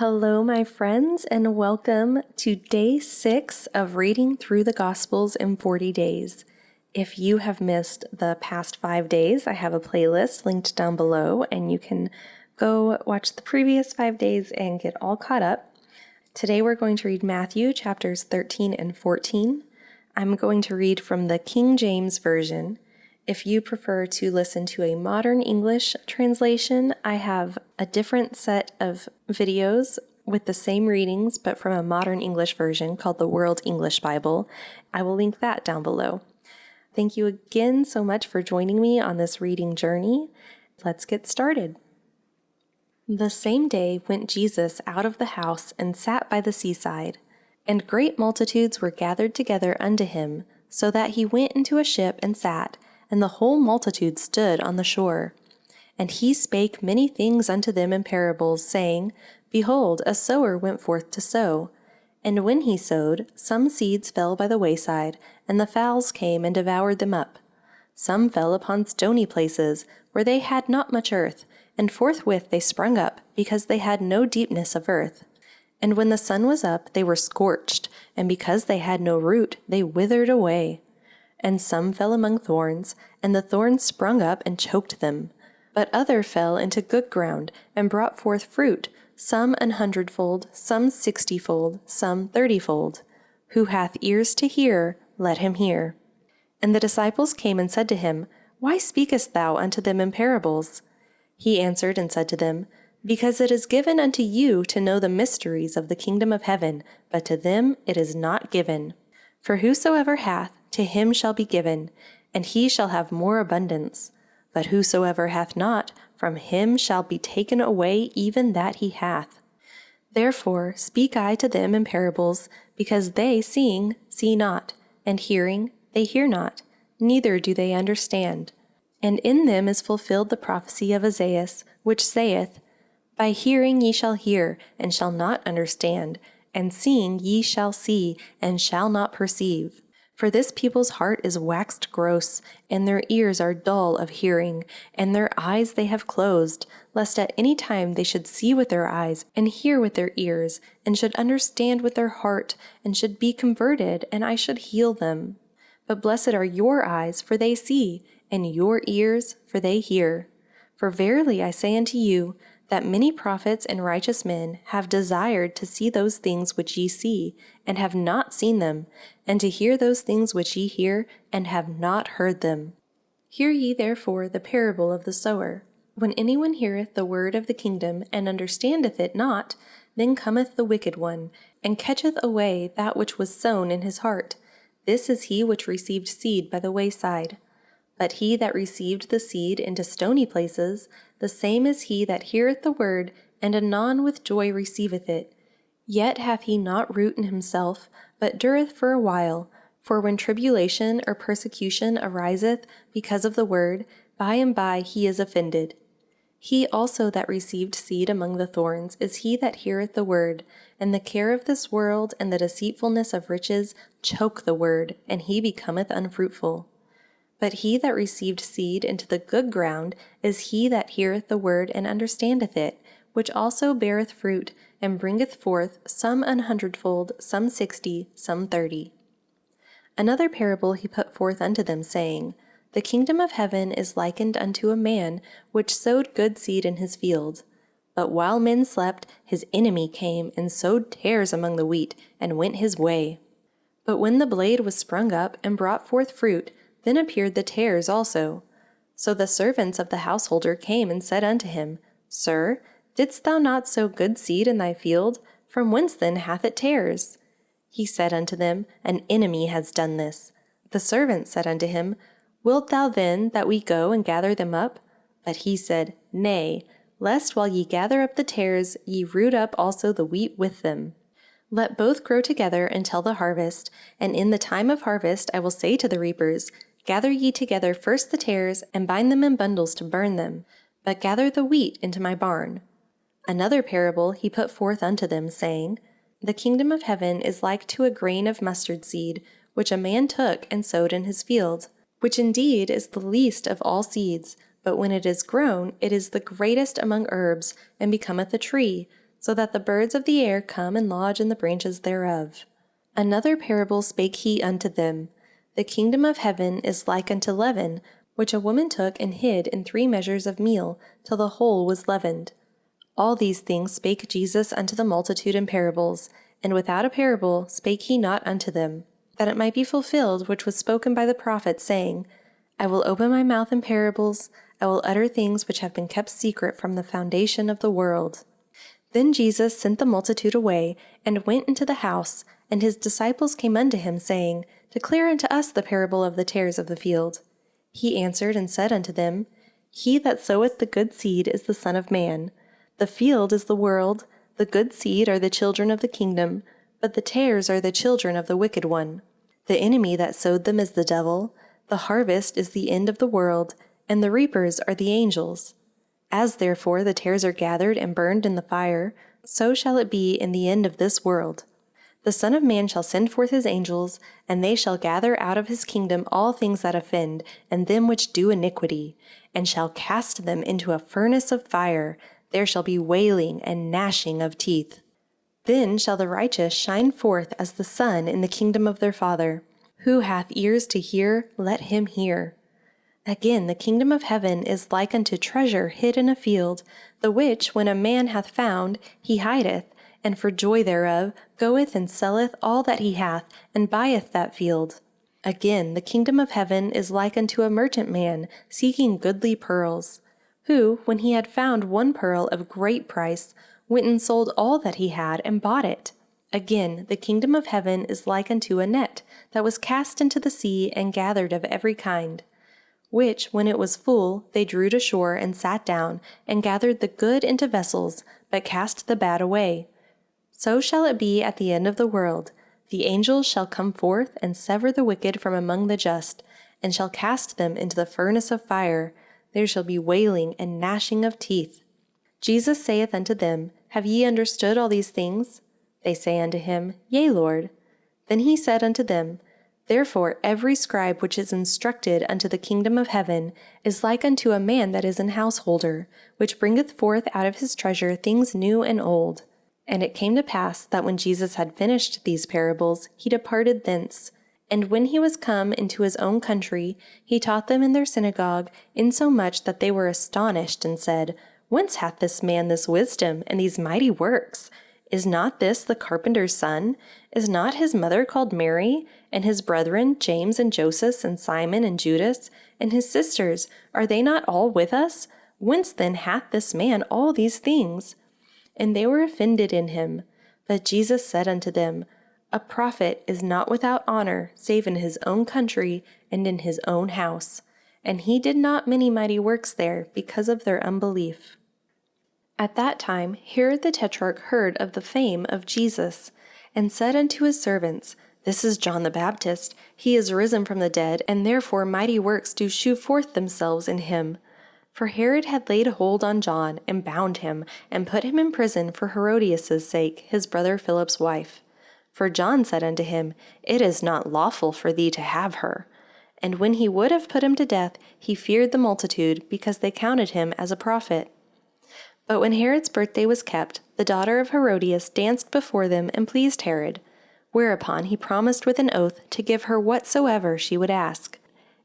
Hello, my friends, and welcome to day 6 of reading through the Gospels in 40 days. If you have missed the past 5 days, I have a playlist linked down below, and you can go watch the previous 5 days and get all caught up. Today we're going to read Matthew chapters 13 and 14. I'm going to read from the King James Version. If you prefer to listen to a modern English translation, I have a different set of videos with the same readings, but from a modern English version called the World English Bible. I will link that down below. Thank you again so much for joining me on this reading journey. Let's get started. The same day went Jesus out of the house and sat by the seaside, and great multitudes were gathered together unto him, so that he went into a ship and sat, and the whole multitude stood on the shore. And he spake many things unto them in parables, saying, Behold, a sower went forth to sow. And when he sowed, some seeds fell by the wayside, and the fowls came and devoured them up. Some fell upon stony places, where they had not much earth, and forthwith they sprung up, because they had no deepness of earth. And when the sun was up, they were scorched, and because they had no root, they withered away. And some fell among thorns, and the thorns sprung up and choked them. But other fell into good ground, and brought forth fruit, some 100-fold, some 60-fold, some 30-fold. Who hath ears to hear, let him hear. And the disciples came and said to him, Why speakest thou unto them in parables? He answered and said to them, Because it is given unto you to know the mysteries of the kingdom of heaven, but to them it is not given. For whosoever hath, to him shall be given, and he shall have more abundance. But whosoever hath not, from him shall be taken away even that he hath. Therefore speak I to them in parables, because they seeing see not, and hearing they hear not, neither do they understand. And in them is fulfilled the prophecy of Isaiah, which saith, By hearing ye shall hear, and shall not understand, and seeing ye shall see, and shall not perceive. For this people's heart is waxed gross, and their ears are dull of hearing, and their eyes they have closed, lest at any time they should see with their eyes, and hear with their ears, and should understand with their heart, and should be converted, and I should heal them. But blessed are your eyes, for they see, and your ears, for they hear. For verily I say unto you, that many prophets and righteous men have desired to see those things which ye see, and have not seen them, and to hear those things which ye hear, and have not heard them. Hear ye therefore the parable of the sower. When anyone heareth the word of the kingdom, and understandeth it not, then cometh the wicked one, and catcheth away that which was sown in his heart. This is he which received seed by the wayside. But he that received the seed into stony places, the same is he that heareth the word, and anon with joy receiveth it. Yet hath he not root in himself, but dureth for a while. For when tribulation or persecution ariseth because of the word, by and by he is offended. He also that received seed among the thorns is he that heareth the word, and the care of this world and the deceitfulness of riches choke the word, and he becometh unfruitful. But he that received seed into the good ground is he that heareth the word and understandeth it, which also beareth fruit, and bringeth forth some 100-fold, some 60, some 30. Another parable he put forth unto them, saying, The kingdom of heaven is likened unto a man which sowed good seed in his field. But while men slept, his enemy came and sowed tares among the wheat, and went his way. But when the blade was sprung up and brought forth fruit, then appeared the tares also. So the servants of the householder came and said unto him, Sir, didst thou not sow good seed in thy field? From whence then hath it tares? He said unto them, An enemy has done this. The servants said unto him, Wilt thou then that we go and gather them up? But he said, Nay, lest while ye gather up the tares, ye root up also the wheat with them. Let both grow together until the harvest, and in the time of harvest I will say to the reapers, Gather ye together first the tares, and bind them in bundles to burn them, but gather the wheat into my barn. Another parable he put forth unto them, saying, The kingdom of heaven is like to a grain of mustard seed, which a man took and sowed in his field, which indeed is the least of all seeds, but when it is grown, it is the greatest among herbs, and becometh a tree, so that the birds of the air come and lodge in the branches thereof. Another parable spake he unto them. The kingdom of heaven is like unto leaven, which a woman took and hid in 3 measures of meal, till the whole was leavened. All these things spake Jesus unto the multitude in parables, and without a parable spake he not unto them, that it might be fulfilled which was spoken by the prophet, saying, I will open my mouth in parables, I will utter things which have been kept secret from the foundation of the world. Then Jesus sent the multitude away, and went into the house, and his disciples came unto him, saying, Declare unto us the parable of the tares of the field. He answered and said unto them, He that soweth the good seed is the Son of Man. The field is the world, the good seed are the children of the kingdom, but the tares are the children of the wicked one. The enemy that sowed them is the devil. The harvest is the end of the world, and the reapers are the angels. As therefore the tares are gathered and burned in the fire, so shall it be in the end of this world. The Son of Man shall send forth his angels, and they shall gather out of his kingdom all things that offend, and them which do iniquity, and shall cast them into a furnace of fire. There shall be wailing and gnashing of teeth. Then shall the righteous shine forth as the sun in the kingdom of their Father. Who hath ears to hear, let him hear. Again, the kingdom of heaven is like unto treasure hid in a field, the which, when a man hath found, he hideth, and for joy thereof goeth and selleth all that he hath, and buyeth that field. Again, the kingdom of heaven is like unto a merchant man seeking goodly pearls, who, when he had found one pearl of great price, went and sold all that he had, and bought it. Again, the kingdom of heaven is like unto a net that was cast into the sea and gathered of every kind, which, when it was full, they drew to shore and sat down, and gathered the good into vessels, but cast the bad away. So shall it be at the end of the world. The angels shall come forth and sever the wicked from among the just, and shall cast them into the furnace of fire. There shall be wailing and gnashing of teeth. Jesus saith unto them, Have ye understood all these things? They say unto him, Yea, Lord. Then he said unto them, Therefore every scribe which is instructed unto the kingdom of heaven is like unto a man that is an householder, which bringeth forth out of his treasure things new and old. And it came to pass that when Jesus had finished these parables, he departed thence. And when he was come into his own country, he taught them in their synagogue, insomuch that they were astonished, and said, Whence hath this man this wisdom, and these mighty works? Is not this the carpenter's son? Is not his mother called Mary? And his brethren, James and Joseph and Simon and Judas? And his sisters, are they not all with us? Whence then hath this man all these things? And they were offended in him. But Jesus said unto them, A prophet is not without honor, save in his own country and in his own house. And he did not many mighty works there, because of their unbelief. At that time Herod the Tetrarch heard of the fame of Jesus, and said unto his servants, This is John the Baptist. He is risen from the dead, and therefore mighty works do shew forth themselves in him. For Herod had laid hold on John, and bound him, and put him in prison for Herodias' sake, his brother Philip's wife. For John said unto him, It is not lawful for thee to have her. And when he would have put him to death, he feared the multitude, because they counted him as a prophet. But when Herod's birthday was kept, the daughter of Herodias danced before them and pleased Herod. Whereupon he promised with an oath to give her whatsoever she would ask.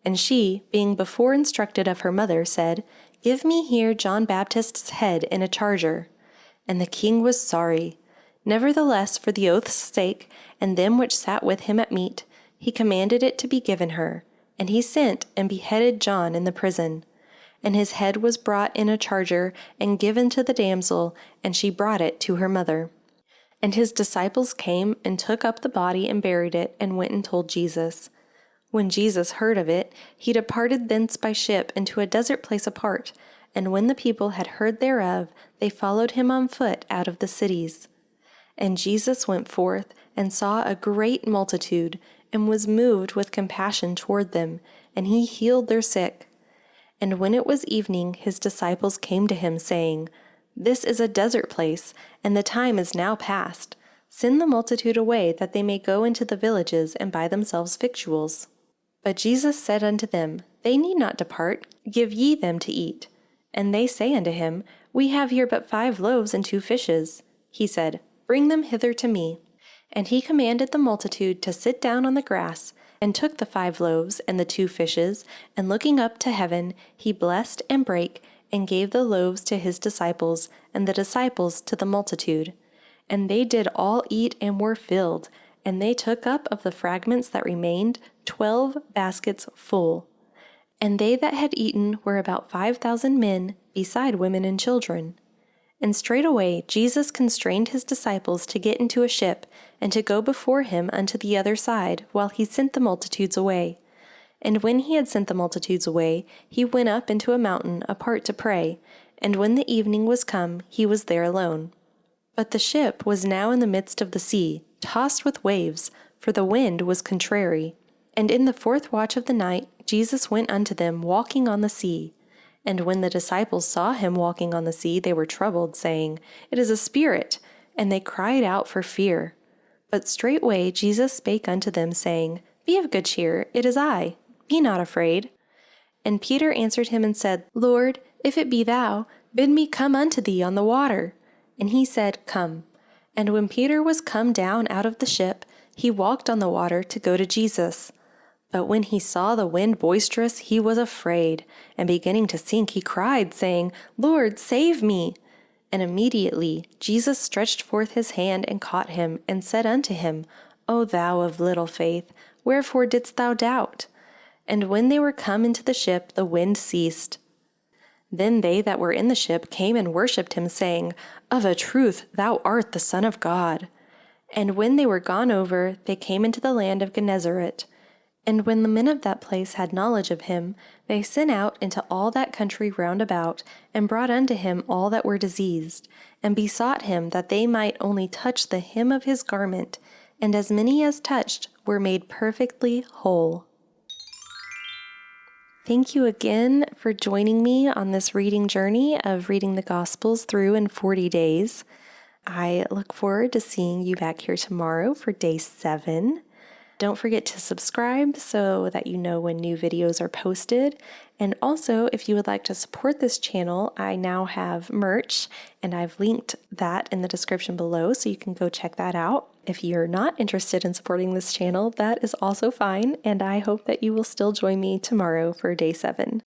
And she, being before instructed of her mother, said, Give me here John Baptist's head in a charger. And the king was sorry. Nevertheless, for the oath's sake, and them which sat with him at meat, he commanded it to be given her. And he sent and beheaded John in the prison. And his head was brought in a charger, and given to the damsel, and she brought it to her mother. And his disciples came, and took up the body, and buried it, and went and told Jesus. When Jesus heard of it, he departed thence by ship into a desert place apart, and when the people had heard thereof, they followed him on foot out of the cities. And Jesus went forth, and saw a great multitude, and was moved with compassion toward them, and he healed their sick. And when it was evening, his disciples came to him, saying, This is a desert place, and the time is now past. Send the multitude away, that they may go into the villages and buy themselves victuals. But Jesus said unto them, They need not depart, give ye them to eat. And they say unto him, We have here but 5 loaves and 2 fishes. he said, "Bring them hither to me." And he commanded the multitude to sit down on the grass, and took the 5 loaves and the 2 fishes, and looking up to heaven, he blessed and brake, and gave the loaves to his disciples, and the disciples to the multitude. And they did all eat and were filled, and they took up of the fragments that remained 12 baskets full. And they that had eaten were about 5,000 men, beside women and children. And straightway Jesus constrained his disciples to get into a ship, and to go before him unto the other side, while he sent the multitudes away. And when he had sent the multitudes away, he went up into a mountain apart to pray, and when the evening was come, he was there alone. But the ship was now in the midst of the sea, tossed with waves, for the wind was contrary. And in the 4th watch of the night Jesus went unto them walking on the sea. And when the disciples saw him walking on the sea, they were troubled, saying, It is a spirit. And they cried out for fear. But straightway Jesus spake unto them, saying, Be of good cheer, it is I. Be not afraid. And Peter answered him and said, Lord, if it be thou, bid me come unto thee on the water. And he said, Come. And when Peter was come down out of the ship, he walked on the water to go to Jesus. But when he saw the wind boisterous, he was afraid, and beginning to sink, he cried, saying, Lord, save me. And immediately Jesus stretched forth his hand and caught him, and said unto him, O thou of little faith, wherefore didst thou doubt? And when they were come into the ship, the wind ceased. Then they that were in the ship came and worshipped him, saying, Of a truth thou art the Son of God. And when they were gone over, they came into the land of Gennesaret. And when the men of that place had knowledge of him, they sent out into all that country round about, and brought unto him all that were diseased, and besought him that they might only touch the hem of his garment, and as many as touched were made perfectly whole. Thank you again for joining me on this reading journey of reading the Gospels through in 40 days. I look forward to seeing you back here tomorrow for day 7. Don't forget to subscribe so that you know when new videos are posted. And also, if you would like to support this channel, I now have merch, and I've linked that in the description below, so you can go check that out. If you're not interested in supporting this channel, that is also fine, and I hope that you will still join me tomorrow for day 7.